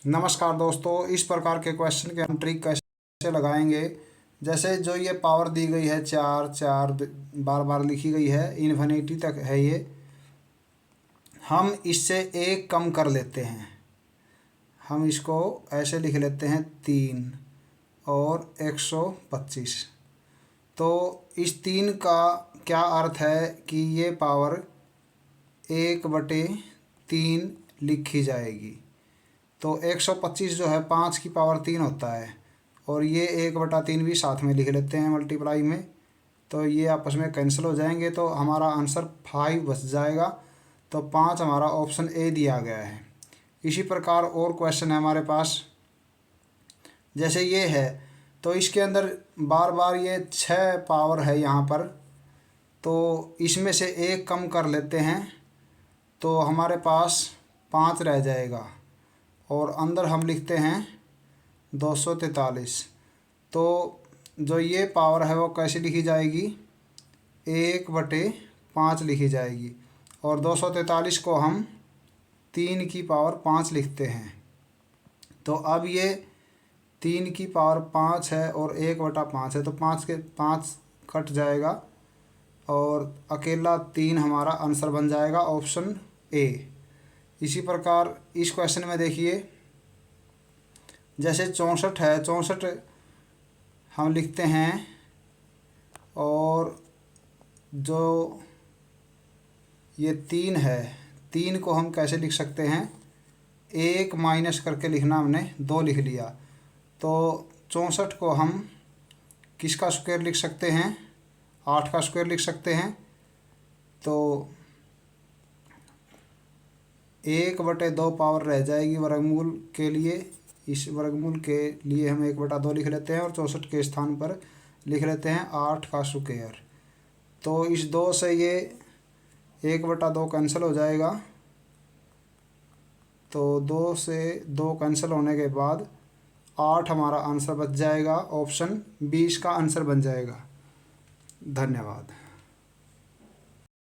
नमस्कार दोस्तों, इस प्रकार के क्वेश्चन के हम ट्रिक कैसे लगाएंगे। जैसे जो ये पावर दी गई है चार चार बार बार लिखी गई है, इन्फिनिटी तक है ये। हम इससे एक कम कर लेते हैं। हम इसको ऐसे लिख लेते हैं 3 और 125। तो इस 3 का क्या अर्थ है कि ये पावर 1/3 लिखी जाएगी। तो 125 जो है 5 की पावर 3 होता है, और ये 1/3 भी साथ में लिख लेते हैं मल्टीप्लाई में। तो ये आपस में कैंसिल हो जाएंगे, तो हमारा आंसर 5 बच जाएगा। तो 5 हमारा ऑप्शन ए दिया गया है। इसी प्रकार और क्वेश्चन है हमारे पास। जैसे ये है, तो इसके अंदर बार बार ये 6 पावर है यहाँ पर, तो इसमें से एक कम कर लेते हैं तो हमारे पास 5 रह जाएगा, और अंदर हम लिखते हैं 243। तो जो ये पावर है वो कैसे लिखी जाएगी, 1/5 लिखी जाएगी, और 243 को हम 3 की पावर 5 लिखते हैं। तो अब ये 3 की पावर 5 है और 1/5 है, तो 5 के 5 कट जाएगा, और अकेला 3 हमारा आंसर बन जाएगा, ऑप्शन ए। इसी प्रकार इस क्वेश्चन में देखिए, जैसे 64 है, 64 हम लिखते हैं, और जो ये 3 है, 3 को हम कैसे लिख सकते हैं, 1 माइनस करके लिखना, हमने 2 लिख लिया। तो 64 को हम किसका स्क्वायर लिख सकते हैं, 8 का स्क्वायर लिख सकते हैं। तो 1/2 पावर रह जाएगी वर्गमूल के लिए। इस वर्गमूल के लिए हम 1/2 लिख लेते हैं, और 64 के स्थान पर लिख लेते हैं 8 का स्क्वायर। तो इस 2 से ये 1/2 कैंसिल हो जाएगा। तो 2 से 2 कैंसिल होने के बाद 8 हमारा आंसर बच जाएगा, ऑप्शन 20 का आंसर बन जाएगा। धन्यवाद।